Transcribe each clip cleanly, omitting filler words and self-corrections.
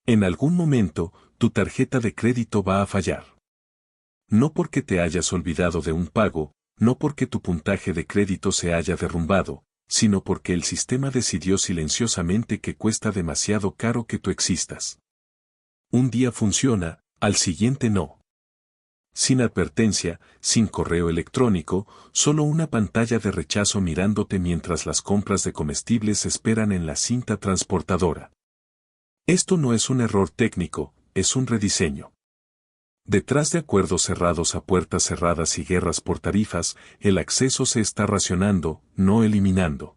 En algún momento, tu tarjeta de crédito va a fallar. No porque te hayas olvidado de un pago, no porque tu puntaje de crédito se haya derrumbado, sino porque el sistema decidió silenciosamente que cuesta demasiado caro que tú existas. Un día funciona, al siguiente no. Sin advertencia, sin correo electrónico, solo una pantalla de rechazo mirándote mientras las compras de comestibles esperan en la cinta transportadora. Esto no es un error técnico, es un rediseño. Detrás de acuerdos cerrados a puertas cerradas y guerras por tarifas, el acceso se está racionando, no eliminando.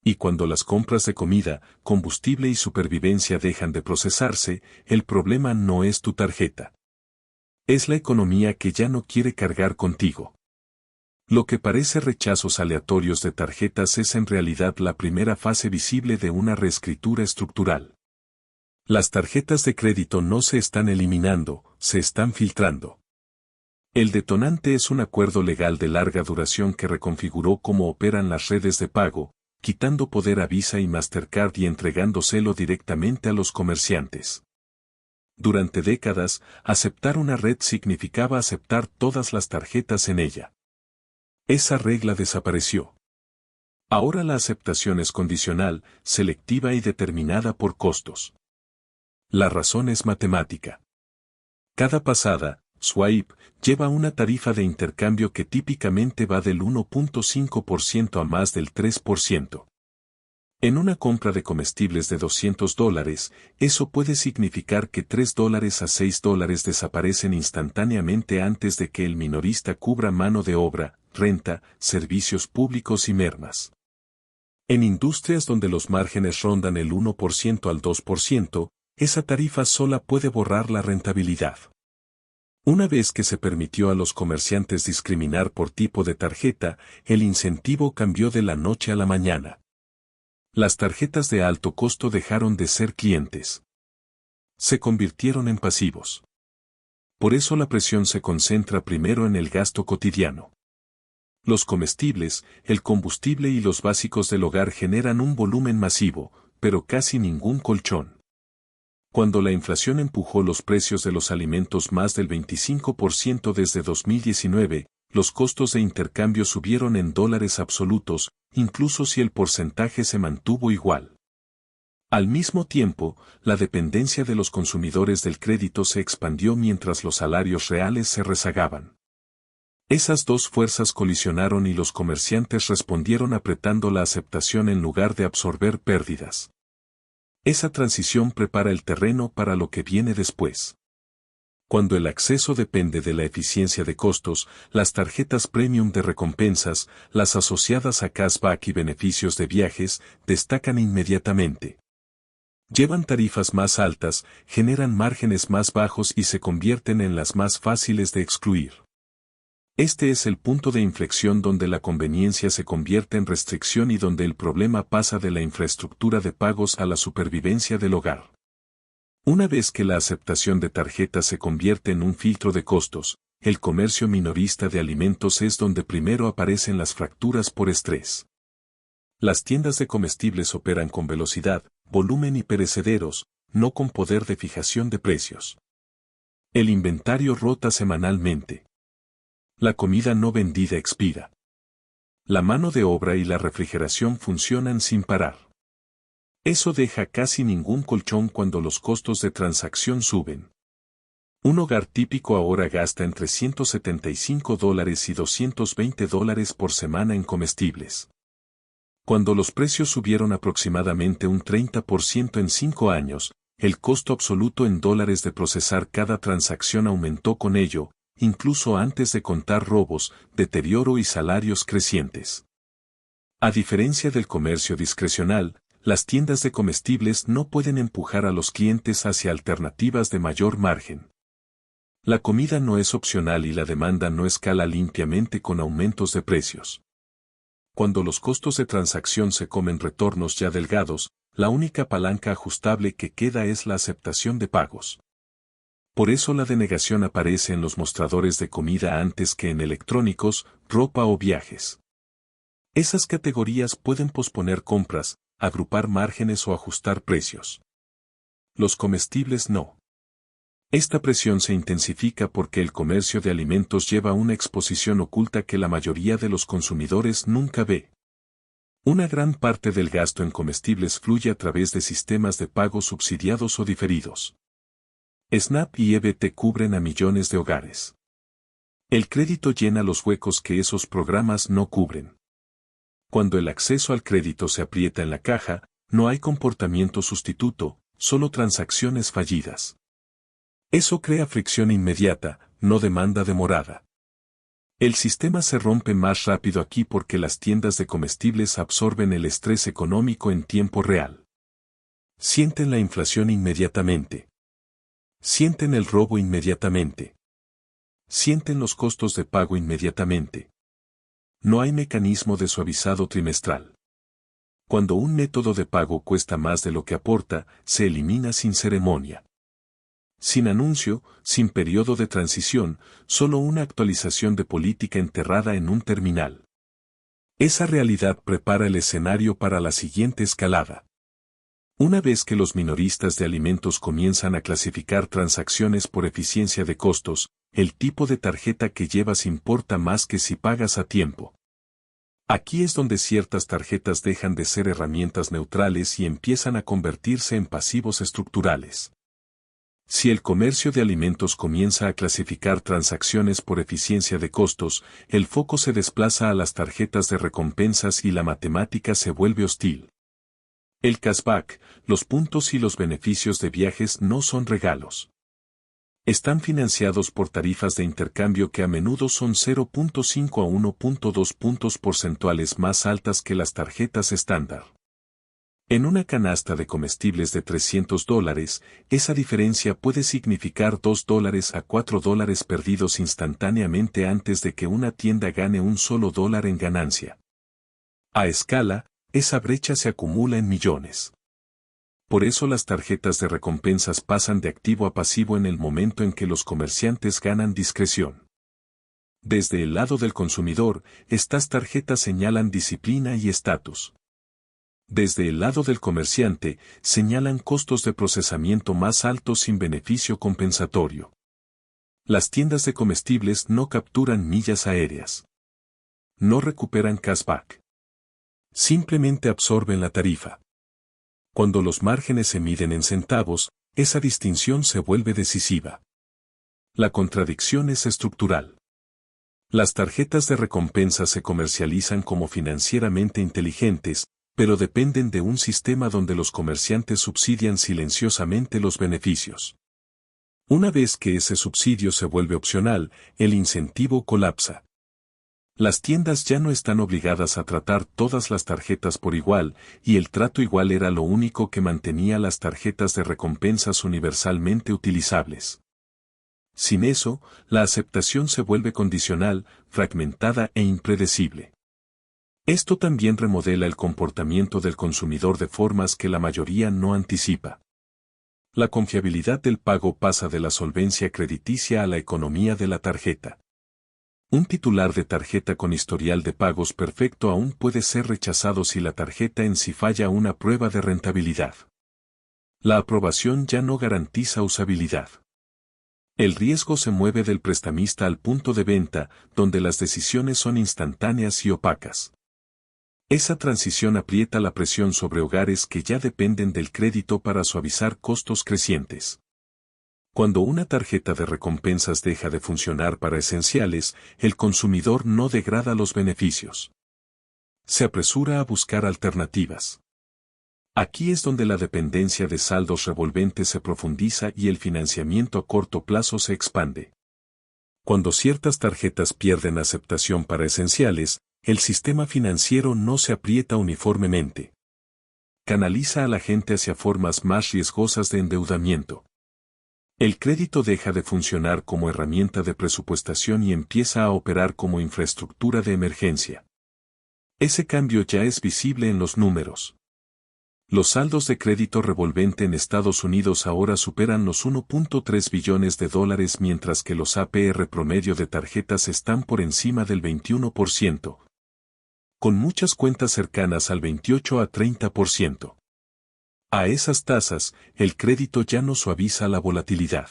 Y cuando las compras de comida, combustible y supervivencia dejan de procesarse, el problema no es tu tarjeta. Es la economía que ya no quiere cargar contigo. Lo que parece rechazos aleatorios de tarjetas es en realidad la primera fase visible de una reescritura estructural. Las tarjetas de crédito no se están eliminando, se están filtrando. El detonante es un acuerdo legal de larga duración que reconfiguró cómo operan las redes de pago, quitando poder a Visa y Mastercard y entregándoselo directamente a los comerciantes. Durante décadas, aceptar una red significaba aceptar todas las tarjetas en ella. Esa regla desapareció. Ahora la aceptación es condicional, selectiva y determinada por costos. La razón es matemática. Cada pasada, swipe, lleva una tarifa de intercambio que típicamente va del 1.5% a más del 3%. En una compra de comestibles de $200, eso puede significar que $3 a $6 desaparecen instantáneamente antes de que el minorista cubra mano de obra, renta, servicios públicos y mermas. En industrias donde los márgenes rondan el 1% al 2%, esa tarifa sola puede borrar la rentabilidad. Una vez que se permitió a los comerciantes discriminar por tipo de tarjeta, el incentivo cambió de la noche a la mañana. Las tarjetas de alto costo dejaron de ser clientes. Se convirtieron en pasivos. Por eso la presión se concentra primero en el gasto cotidiano. Los comestibles, el combustible y los básicos del hogar generan un volumen masivo, pero casi ningún colchón. Cuando la inflación empujó los precios de los alimentos más del 25% desde 2019, los costos de intercambio subieron en dólares absolutos, incluso si el porcentaje se mantuvo igual. Al mismo tiempo, la dependencia de los consumidores del crédito se expandió mientras los salarios reales se rezagaban. Esas dos fuerzas colisionaron y los comerciantes respondieron apretando la aceptación en lugar de absorber pérdidas. Esa transición prepara el terreno para lo que viene después. Cuando el acceso depende de la eficiencia de costos, las tarjetas premium de recompensas, las asociadas a cashback y beneficios de viajes, destacan inmediatamente. Llevan tarifas más altas, generan márgenes más bajos y se convierten en las más fáciles de excluir. Este es el punto de inflexión donde la conveniencia se convierte en restricción y donde el problema pasa de la infraestructura de pagos a la supervivencia del hogar. Una vez que la aceptación de tarjetas se convierte en un filtro de costos, el comercio minorista de alimentos es donde primero aparecen las fracturas por estrés. Las tiendas de comestibles operan con velocidad, volumen y perecederos, no con poder de fijación de precios. El inventario rota semanalmente. La comida no vendida expira. La mano de obra y la refrigeración funcionan sin parar. Eso deja casi ningún colchón cuando los costos de transacción suben. Un hogar típico ahora gasta entre $175 y $220 por semana en comestibles. Cuando los precios subieron aproximadamente un 30% en 5 años, el costo absoluto en dólares de procesar cada transacción aumentó con ello, incluso antes de contar robos, deterioro y salarios crecientes. A diferencia del comercio discrecional, las tiendas de comestibles no pueden empujar a los clientes hacia alternativas de mayor margen. La comida no es opcional y la demanda no escala limpiamente con aumentos de precios. Cuando los costos de transacción se comen retornos ya delgados, la única palanca ajustable que queda es la aceptación de pagos. Por eso la denegación aparece en los mostradores de comida antes que en electrónicos, ropa o viajes. Esas categorías pueden posponer compras, agrupar márgenes o ajustar precios. Los comestibles no. Esta presión se intensifica porque el comercio de alimentos lleva una exposición oculta que la mayoría de los consumidores nunca ve. Una gran parte del gasto en comestibles fluye a través de sistemas de pago subsidiados o diferidos. SNAP y EBT cubren a millones de hogares. El crédito llena los huecos que esos programas no cubren. Cuando el acceso al crédito se aprieta en la caja, no hay comportamiento sustituto, solo transacciones fallidas. Eso crea fricción inmediata, no demanda demorada. El sistema se rompe más rápido aquí porque las tiendas de comestibles absorben el estrés económico en tiempo real. Sienten la inflación inmediatamente. Sienten el robo inmediatamente. Sienten los costos de pago inmediatamente. No hay mecanismo de suavizado trimestral. Cuando un método de pago cuesta más de lo que aporta, se elimina sin ceremonia. Sin anuncio, sin periodo de transición, solo una actualización de política enterrada en un terminal. Esa realidad prepara el escenario para la siguiente escalada. Una vez que los minoristas de alimentos comienzan a clasificar transacciones por eficiencia de costos, el tipo de tarjeta que llevas importa más que si pagas a tiempo. Aquí es donde ciertas tarjetas dejan de ser herramientas neutrales y empiezan a convertirse en pasivos estructurales. Si el comercio de alimentos comienza a clasificar transacciones por eficiencia de costos, el foco se desplaza a las tarjetas de recompensas y la matemática se vuelve hostil. El cashback, los puntos y los beneficios de viajes no son regalos. Están financiados por tarifas de intercambio que a menudo son 0.5 a 1.2 puntos porcentuales más altas que las tarjetas estándar. En una canasta de comestibles de $300, esa diferencia puede significar $2 a $4 perdidos instantáneamente antes de que una tienda gane un solo dólar en ganancia. A escala, esa brecha se acumula en millones. Por eso las tarjetas de recompensas pasan de activo a pasivo en el momento en que los comerciantes ganan discreción. Desde el lado del consumidor, estas tarjetas señalan disciplina y estatus. Desde el lado del comerciante, señalan costos de procesamiento más altos sin beneficio compensatorio. Las tiendas de comestibles no capturan millas aéreas. No recuperan cashback. Simplemente absorben la tarifa. Cuando los márgenes se miden en centavos, esa distinción se vuelve decisiva. La contradicción es estructural. Las tarjetas de recompensa se comercializan como financieramente inteligentes, pero dependen de un sistema donde los comerciantes subsidian silenciosamente los beneficios. Una vez que ese subsidio se vuelve opcional, el incentivo colapsa. Las tiendas ya no están obligadas a tratar todas las tarjetas por igual, y el trato igual era lo único que mantenía las tarjetas de recompensas universalmente utilizables. Sin eso, la aceptación se vuelve condicional, fragmentada e impredecible. Esto también remodela el comportamiento del consumidor de formas que la mayoría no anticipa. La confiabilidad del pago pasa de la solvencia crediticia a la economía de la tarjeta. Un titular de tarjeta con historial de pagos perfecto aún puede ser rechazado si la tarjeta en sí falla una prueba de rentabilidad. La aprobación ya no garantiza usabilidad. El riesgo se mueve del prestamista al punto de venta, donde las decisiones son instantáneas y opacas. Esa transición aprieta la presión sobre hogares que ya dependen del crédito para suavizar costos crecientes. Cuando una tarjeta de recompensas deja de funcionar para esenciales, el consumidor no degrada los beneficios. Se apresura a buscar alternativas. Aquí es donde la dependencia de saldos revolventes se profundiza y el financiamiento a corto plazo se expande. Cuando ciertas tarjetas pierden aceptación para esenciales, el sistema financiero no se aprieta uniformemente. Canaliza a la gente hacia formas más riesgosas de endeudamiento. El crédito deja de funcionar como herramienta de presupuestación y empieza a operar como infraestructura de emergencia. Ese cambio ya es visible en los números. Los saldos de crédito revolvente en Estados Unidos ahora superan los 1.3 billones de dólares mientras que los APR promedio de tarjetas están por encima del 21%. Con muchas cuentas cercanas al 28 a 30%. A esas tasas, el crédito ya no suaviza la volatilidad.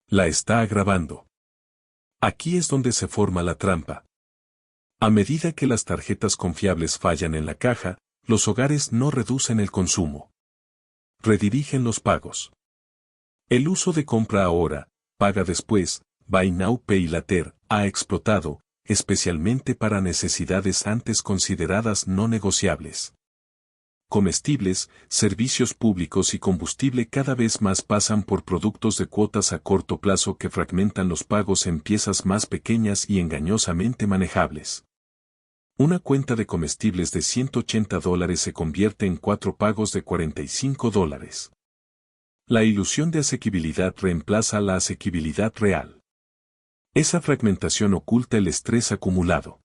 La está agravando. Aquí es donde se forma la trampa. A medida que las tarjetas confiables fallan en la caja, los hogares no reducen el consumo. Redirigen los pagos. El uso de compra ahora, paga después, Buy Now Pay Later, ha explotado, especialmente para necesidades antes consideradas no negociables. Comestibles, servicios públicos y combustible cada vez más pasan por productos de cuotas a corto plazo que fragmentan los pagos en piezas más pequeñas y engañosamente manejables. Una cuenta de comestibles de $180 se convierte en 4 pagos de $45. La ilusión de asequibilidad reemplaza la asequibilidad real. Esa fragmentación oculta el estrés acumulado.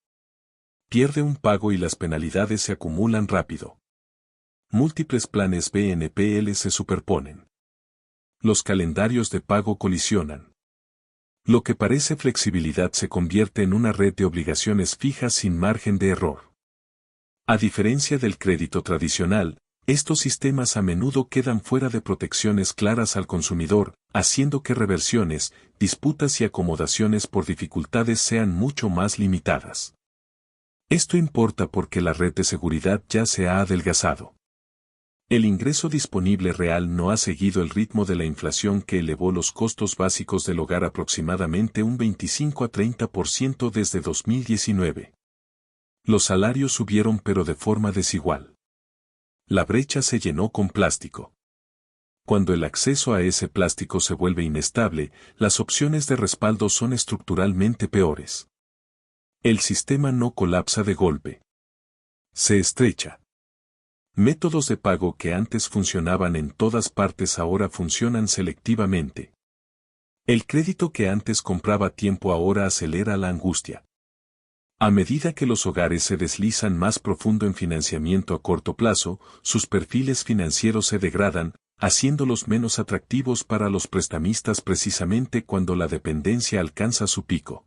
Pierde un pago y las penalidades se acumulan rápido. Múltiples planes BNPL se superponen. Los calendarios de pago colisionan. Lo que parece flexibilidad se convierte en una red de obligaciones fijas sin margen de error. A diferencia del crédito tradicional, estos sistemas a menudo quedan fuera de protecciones claras al consumidor, haciendo que reversiones, disputas y acomodaciones por dificultades sean mucho más limitadas. Esto importa porque la red de seguridad ya se ha adelgazado. El ingreso disponible real no ha seguido el ritmo de la inflación que elevó los costos básicos del hogar aproximadamente un 25 a 30% desde 2019. Los salarios subieron pero de forma desigual. La brecha se llenó con plástico. Cuando el acceso a ese plástico se vuelve inestable, las opciones de respaldo son estructuralmente peores. El sistema no colapsa de golpe. Se estrecha. Métodos de pago que antes funcionaban en todas partes ahora funcionan selectivamente. El crédito que antes compraba tiempo ahora acelera la angustia. A medida que los hogares se deslizan más profundo en financiamiento a corto plazo, sus perfiles financieros se degradan, haciéndolos menos atractivos para los prestamistas precisamente cuando la dependencia alcanza su pico.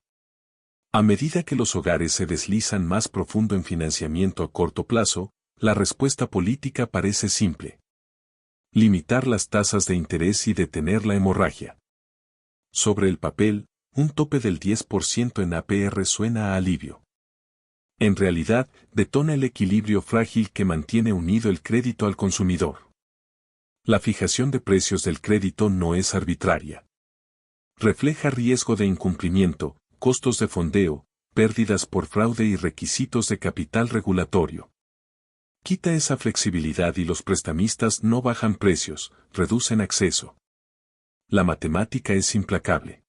A medida que los hogares se deslizan más profundo en financiamiento a corto plazo, la respuesta política parece simple. Limitar las tasas de interés y detener la hemorragia. Sobre el papel, un tope del 10% en APR suena a alivio. En realidad, detona el equilibrio frágil que mantiene unido el crédito al consumidor. La fijación de precios del crédito no es arbitraria. Refleja riesgo de incumplimiento, costos de fondeo, pérdidas por fraude y requisitos de capital regulatorio. Quita esa flexibilidad y los prestamistas no bajan precios, reducen acceso. La matemática es implacable.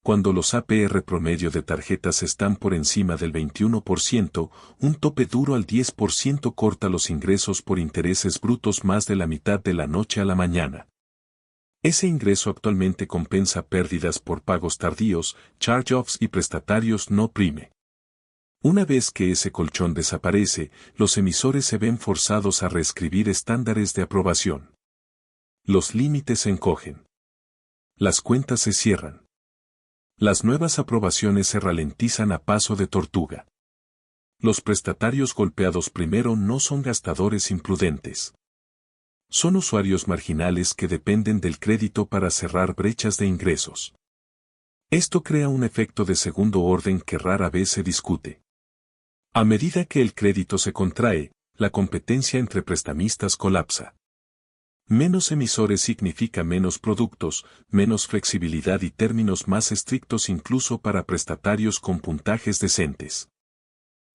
Cuando los APR promedio de tarjetas están por encima del 21%, un tope duro al 10% corta los ingresos por intereses brutos más de la mitad de la noche a la mañana. Ese ingreso actualmente compensa pérdidas por pagos tardíos, charge-offs y prestatarios no prime. Una vez que ese colchón desaparece, los emisores se ven forzados a reescribir estándares de aprobación. Los límites se encogen. Las cuentas se cierran. Las nuevas aprobaciones se ralentizan a paso de tortuga. Los prestatarios golpeados primero no son gastadores imprudentes. Son usuarios marginales que dependen del crédito para cerrar brechas de ingresos. Esto crea un efecto de segundo orden que rara vez se discute. A medida que el crédito se contrae, la competencia entre prestamistas colapsa. Menos emisores significa menos productos, menos flexibilidad y términos más estrictos incluso para prestatarios con puntajes decentes.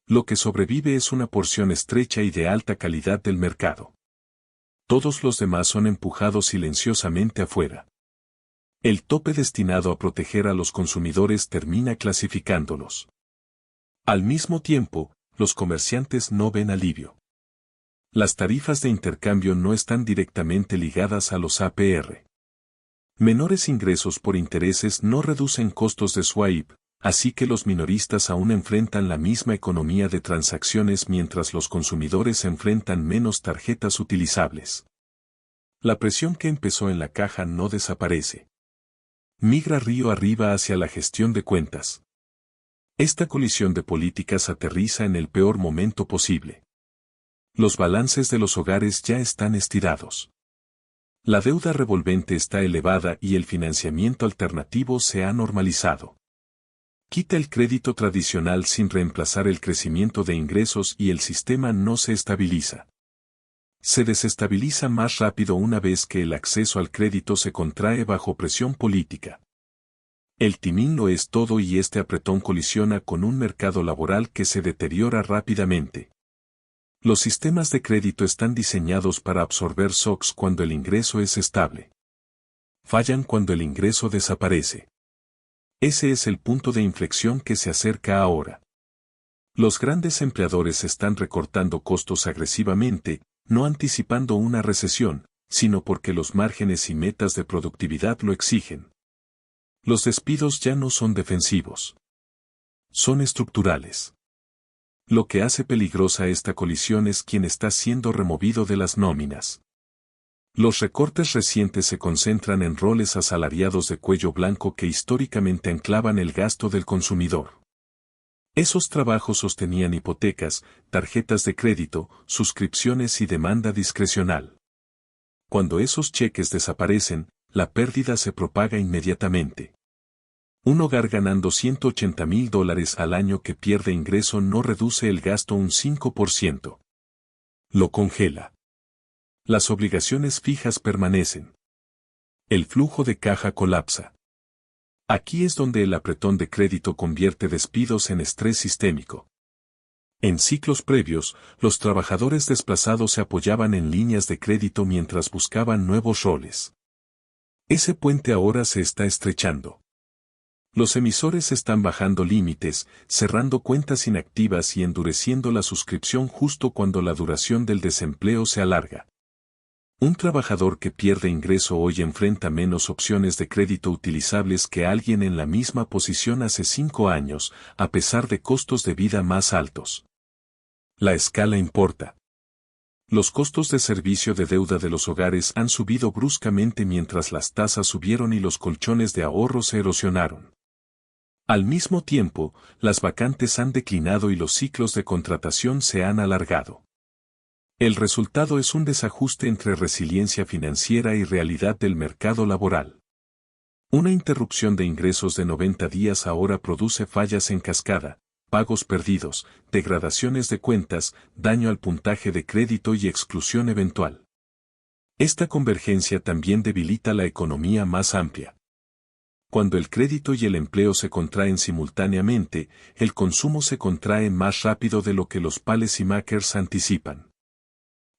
Lo que sobrevive es una porción estrecha y de alta calidad del mercado. Todos los demás son empujados silenciosamente afuera. El tope destinado a proteger a los consumidores termina clasificándolos. Al mismo tiempo, los comerciantes no ven alivio. Las tarifas de intercambio no están directamente ligadas a los APR. Menores ingresos por intereses no reducen costos de swipe, así que los minoristas aún enfrentan la misma economía de transacciones mientras los consumidores enfrentan menos tarjetas utilizables. La presión que empezó en la caja no desaparece. Migra río arriba hacia la gestión de cuentas. Esta colisión de políticas aterriza en el peor momento posible. Los balances de los hogares ya están estirados. La deuda revolvente está elevada y el financiamiento alternativo se ha normalizado. Quita el crédito tradicional sin reemplazar el crecimiento de ingresos y el sistema no se estabiliza. Se desestabiliza más rápido una vez que el acceso al crédito se contrae bajo presión política. El timón lo es todo y este apretón colisiona con un mercado laboral que se deteriora rápidamente. Los sistemas de crédito están diseñados para absorber shocks cuando el ingreso es estable. Fallan cuando el ingreso desaparece. Ese es el punto de inflexión que se acerca ahora. Los grandes empleadores están recortando costos agresivamente, no anticipando una recesión, sino porque los márgenes y metas de productividad lo exigen. Los despidos ya no son defensivos. Son estructurales. Lo que hace peligrosa esta colisión es quien está siendo removido de las nóminas. Los recortes recientes se concentran en roles asalariados de cuello blanco que históricamente anclaban el gasto del consumidor. Esos trabajos sostenían hipotecas, tarjetas de crédito, suscripciones y demanda discrecional. Cuando esos cheques desaparecen, la pérdida se propaga inmediatamente. Un hogar ganando $180,000 al año que pierde ingreso no reduce el gasto un 5%. Lo congela. Las obligaciones fijas permanecen. El flujo de caja colapsa. Aquí es donde el apretón de crédito convierte despidos en estrés sistémico. En ciclos previos, los trabajadores desplazados se apoyaban en líneas de crédito mientras buscaban nuevos roles. Ese puente ahora se está estrechando. Los emisores están bajando límites, cerrando cuentas inactivas y endureciendo la suscripción justo cuando la duración del desempleo se alarga. Un trabajador que pierde ingreso hoy enfrenta menos opciones de crédito utilizables que alguien en la misma posición hace 5 años, a pesar de costos de vida más altos. La escala importa. Los costos de servicio de deuda de los hogares han subido bruscamente mientras las tasas subieron y los colchones de ahorro se erosionaron. Al mismo tiempo, las vacantes han declinado y los ciclos de contratación se han alargado. El resultado es un desajuste entre resiliencia financiera y realidad del mercado laboral. Una interrupción de ingresos de 90 días ahora produce fallas en cascada, pagos perdidos, degradaciones de cuentas, daño al puntaje de crédito y exclusión eventual. Esta convergencia también debilita la economía más amplia. Cuando el crédito y el empleo se contraen simultáneamente, el consumo se contrae más rápido de lo que los policymakers anticipan.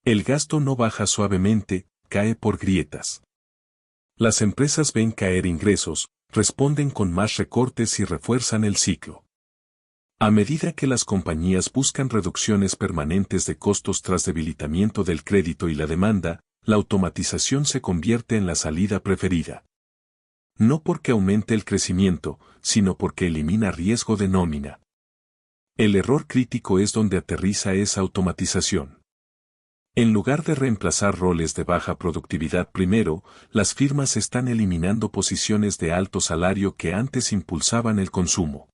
El gasto no baja suavemente, cae por grietas. Las empresas ven caer ingresos, responden con más recortes y refuerzan el ciclo. A medida que las compañías buscan reducciones permanentes de costos tras debilitamiento del crédito y la demanda, la automatización se convierte en la salida preferida. No porque aumente el crecimiento, sino porque elimina riesgo de nómina. El error crítico es donde aterriza esa automatización. En lugar de reemplazar roles de baja productividad primero, las firmas están eliminando posiciones de alto salario que antes impulsaban el consumo.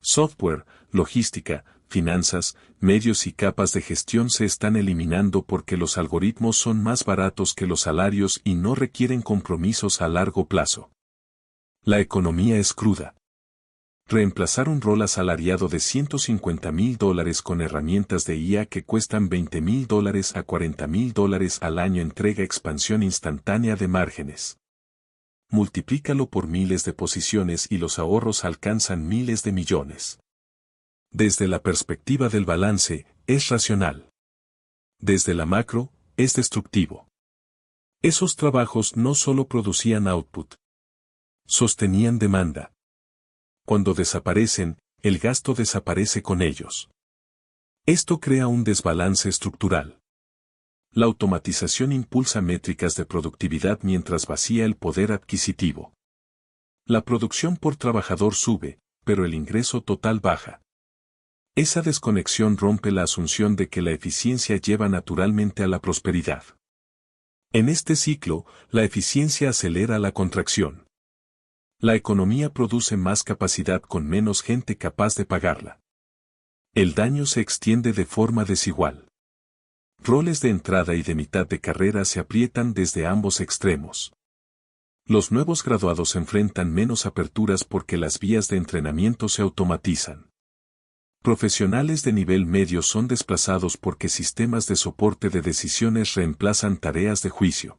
Software, logística, finanzas, medios y capas de gestión se están eliminando porque los algoritmos son más baratos que los salarios y no requieren compromisos a largo plazo. La economía es cruda. Reemplazar un rol asalariado de $150,000 con herramientas de IA que cuestan $20,000 a $40,000 al año entrega expansión instantánea de márgenes. Multiplícalo por miles de posiciones y los ahorros alcanzan miles de millones. Desde la perspectiva del balance, es racional. Desde la macro, es destructivo. Esos trabajos no solo producían output, sostenían demanda. Cuando desaparecen, el gasto desaparece con ellos. Esto crea un desbalance estructural. La automatización impulsa métricas de productividad mientras vacía el poder adquisitivo. La producción por trabajador sube, pero el ingreso total baja. Esa desconexión rompe la asunción de que la eficiencia lleva naturalmente a la prosperidad. En este ciclo, la eficiencia acelera la contracción. La economía produce más capacidad con menos gente capaz de pagarla. El daño se extiende de forma desigual. roles de entrada y de mitad de carrera se aprietan desde ambos extremos. Los nuevos graduados enfrentan menos aperturas porque las vías de entrenamiento se automatizan. Profesionales de nivel medio son desplazados porque sistemas de soporte de decisiones reemplazan tareas de juicio.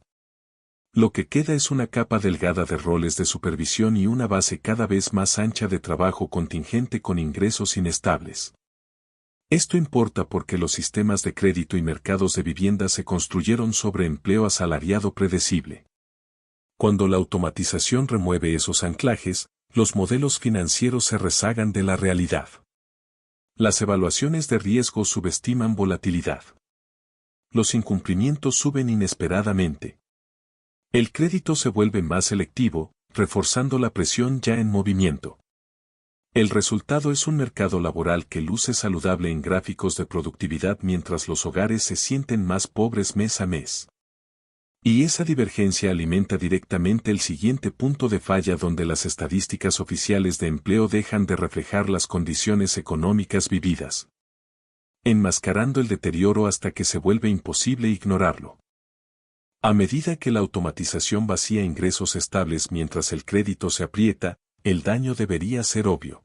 Lo que queda es una capa delgada de roles de supervisión y una base cada vez más ancha de trabajo contingente con ingresos inestables. Esto importa porque los sistemas de crédito y mercados de vivienda se construyeron sobre empleo asalariado predecible. Cuando la automatización remueve esos anclajes, los modelos financieros se rezagan de la realidad. Las evaluaciones de riesgo subestiman volatilidad. Los incumplimientos suben inesperadamente. El crédito se vuelve más selectivo, reforzando la presión ya en movimiento. El resultado es un mercado laboral que luce saludable en gráficos de productividad mientras los hogares se sienten más pobres mes a mes. Y esa divergencia alimenta directamente el siguiente punto de falla donde las estadísticas oficiales de empleo dejan de reflejar las condiciones económicas vividas, enmascarando el deterioro hasta que se vuelve imposible ignorarlo. A medida que la automatización vacía ingresos estables mientras el crédito se aprieta, el daño debería ser obvio.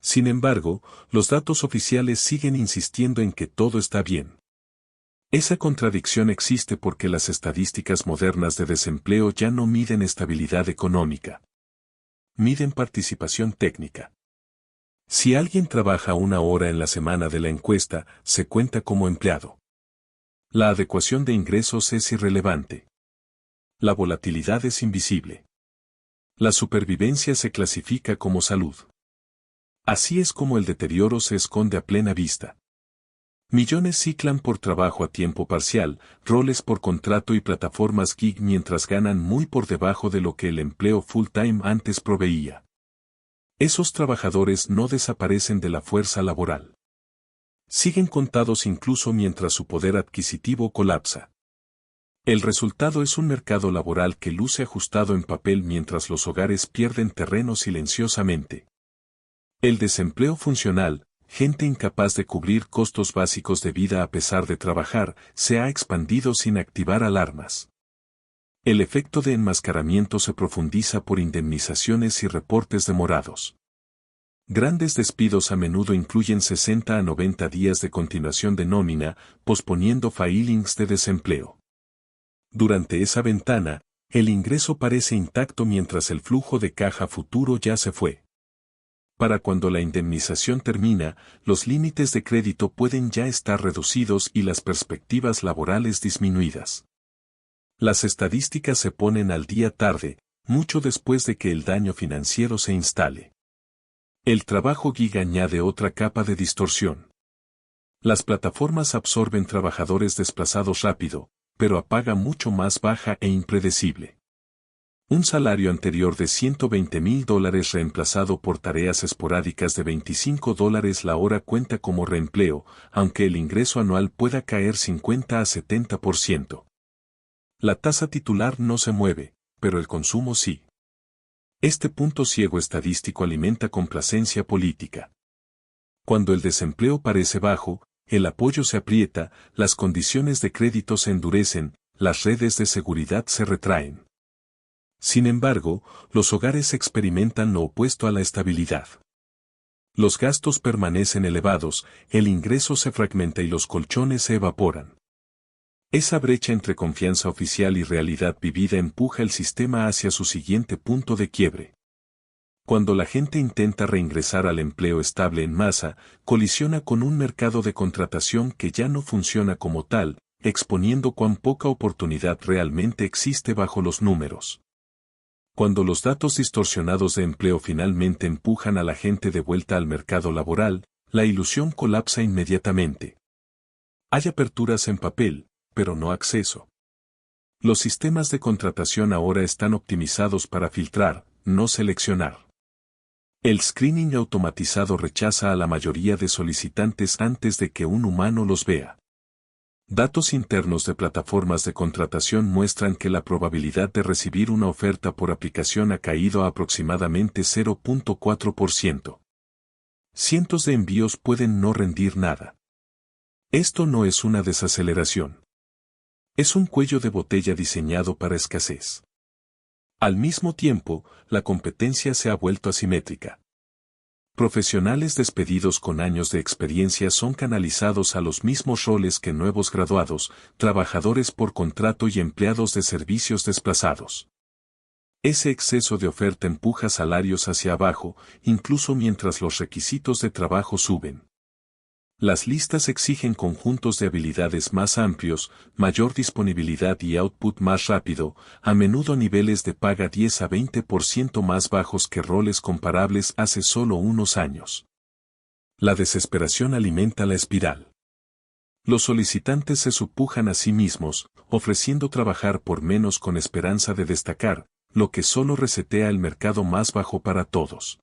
Sin embargo, los datos oficiales siguen insistiendo en que todo está bien. Esa contradicción existe porque las estadísticas modernas de desempleo ya no miden estabilidad económica. Miden participación técnica. Si alguien trabaja 1 hora en la semana de la encuesta, se cuenta como empleado. La adecuación de ingresos es irrelevante. La volatilidad es invisible. La supervivencia se clasifica como salud. Así es como el deterioro se esconde a plena vista. Millones ciclan por trabajo a tiempo parcial, roles por contrato y plataformas gig mientras ganan muy por debajo de lo que el empleo full-time antes proveía. Esos trabajadores no desaparecen de la fuerza laboral. Siguen contados incluso mientras su poder adquisitivo colapsa. El resultado es un mercado laboral que luce ajustado en papel mientras los hogares pierden terreno silenciosamente. El desempleo funcional, gente incapaz de cubrir costos básicos de vida a pesar de trabajar, se ha expandido sin activar alarmas. El efecto de enmascaramiento se profundiza por indemnizaciones y reportes demorados. Grandes despidos a menudo incluyen 60 a 90 días de continuación de nómina, posponiendo filings de desempleo. Durante esa ventana, el ingreso parece intacto mientras el flujo de caja futuro ya se fue. Para cuando la indemnización termina, los límites de crédito pueden ya estar reducidos y las perspectivas laborales disminuidas. Las estadísticas se ponen al día tarde, mucho después de que el daño financiero se instale. El trabajo gig añade otra capa de distorsión. Las plataformas absorben trabajadores desplazados rápido, pero a paga mucho más baja e impredecible. Un salario anterior de $120,000 reemplazado por tareas esporádicas de $25 la hora cuenta como reempleo, aunque el ingreso anual pueda caer 50 a 70%. La tasa titular no se mueve, pero el consumo sí. Este punto ciego estadístico alimenta complacencia política. Cuando el desempleo parece bajo, el apoyo se aprieta, las condiciones de crédito se endurecen, las redes de seguridad se retraen. Sin embargo, los hogares experimentan lo opuesto a la estabilidad. Los gastos permanecen elevados, el ingreso se fragmenta y los colchones se evaporan. Esa brecha entre confianza oficial y realidad vivida empuja el sistema hacia su siguiente punto de quiebre. Cuando la gente intenta reingresar al empleo estable en masa, colisiona con un mercado de contratación que ya no funciona como tal, exponiendo cuán poca oportunidad realmente existe bajo los números. Cuando los datos distorsionados de empleo finalmente empujan a la gente de vuelta al mercado laboral, la ilusión colapsa inmediatamente. Hay aperturas en papel, pero no acceso. Los sistemas de contratación ahora están optimizados para filtrar, no seleccionar. El screening automatizado rechaza a la mayoría de solicitantes antes de que un humano los vea. Datos internos de plataformas de contratación muestran que la probabilidad de recibir una oferta por aplicación ha caído a aproximadamente 0.4%. Cientos de envíos pueden no rendir nada. Esto no es una desaceleración. Es un cuello de botella diseñado para escasez. Al mismo tiempo, la competencia se ha vuelto asimétrica. Profesionales despedidos con años de experiencia son canalizados a los mismos roles que nuevos graduados, trabajadores por contrato y empleados de servicios desplazados. Ese exceso de oferta empuja salarios hacia abajo, incluso mientras los requisitos de trabajo suben. Las listas exigen conjuntos de habilidades más amplios, mayor disponibilidad y output más rápido, a menudo niveles de paga 10 a 20% más bajos que roles comparables hace solo unos años. La desesperación alimenta la espiral. Los solicitantes se supujan a sí mismos, ofreciendo trabajar por menos con esperanza de destacar, lo que solo resetea el mercado más bajo para todos.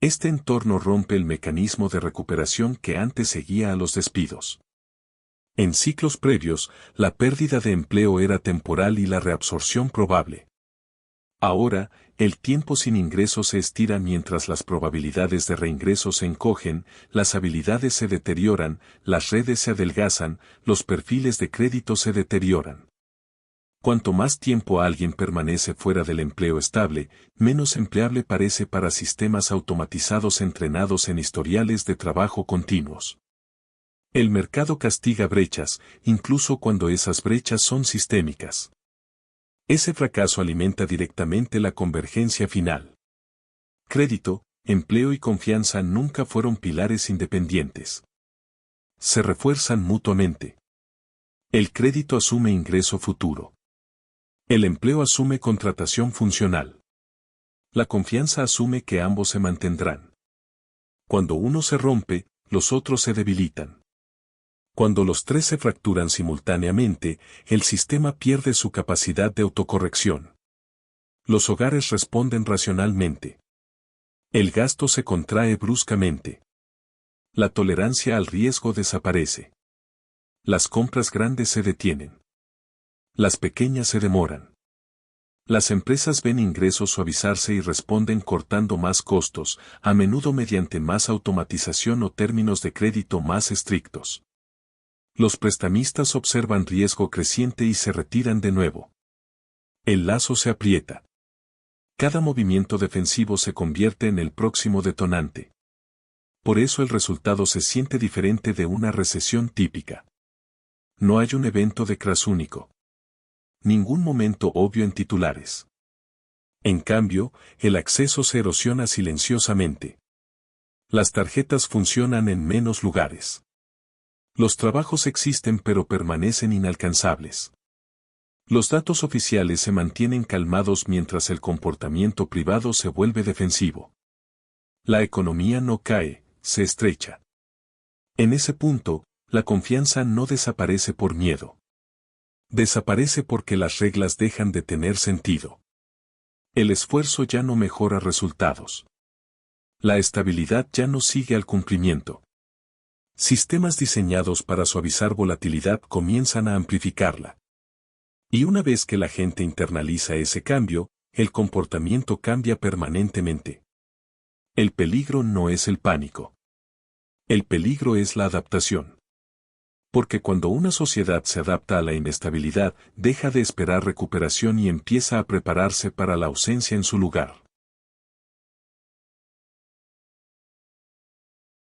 Este entorno rompe el mecanismo de recuperación que antes seguía a los despidos. En ciclos previos, la pérdida de empleo era temporal y la reabsorción probable. Ahora, el tiempo sin ingresos se estira mientras las probabilidades de reingreso se encogen, las habilidades se deterioran, las redes se adelgazan, los perfiles de crédito se deterioran. Cuanto más tiempo alguien permanece fuera del empleo estable, menos empleable parece para sistemas automatizados entrenados en historiales de trabajo continuos. El mercado castiga brechas, incluso cuando esas brechas son sistémicas. Ese fracaso alimenta directamente la convergencia final. Crédito, empleo y confianza nunca fueron pilares independientes. Se refuerzan mutuamente. El crédito asume ingreso futuro. El empleo asume contratación funcional. La confianza asume que ambos se mantendrán. Cuando uno se rompe, los otros se debilitan. Cuando los tres se fracturan simultáneamente, el sistema pierde su capacidad de autocorrección. Los hogares responden racionalmente. El gasto se contrae bruscamente. La tolerancia al riesgo desaparece. Las compras grandes se detienen. Las pequeñas se demoran. Las empresas ven ingresos suavizarse y responden cortando más costos, a menudo mediante más automatización o términos de crédito más estrictos. Los prestamistas observan riesgo creciente y se retiran de nuevo. El lazo se aprieta. Cada movimiento defensivo se convierte en el próximo detonante. Por eso el resultado se siente diferente de una recesión típica. No hay un evento de crash único. Ningún momento obvio en titulares. En cambio, el acceso se erosiona silenciosamente. Las tarjetas funcionan en menos lugares. Los trabajos existen pero permanecen inalcanzables. Los datos oficiales se mantienen calmados mientras el comportamiento privado se vuelve defensivo. La economía no cae, se estrecha. En ese punto, la confianza no desaparece por miedo. Desaparece porque las reglas dejan de tener sentido. El esfuerzo ya no mejora resultados. La estabilidad ya no sigue al cumplimiento. Sistemas diseñados para suavizar volatilidad comienzan a amplificarla. Y una vez que la gente internaliza ese cambio, el comportamiento cambia permanentemente. El peligro no es el pánico. El peligro es la adaptación. Porque cuando una sociedad se adapta a la inestabilidad, deja de esperar recuperación y empieza a prepararse para la ausencia en su lugar.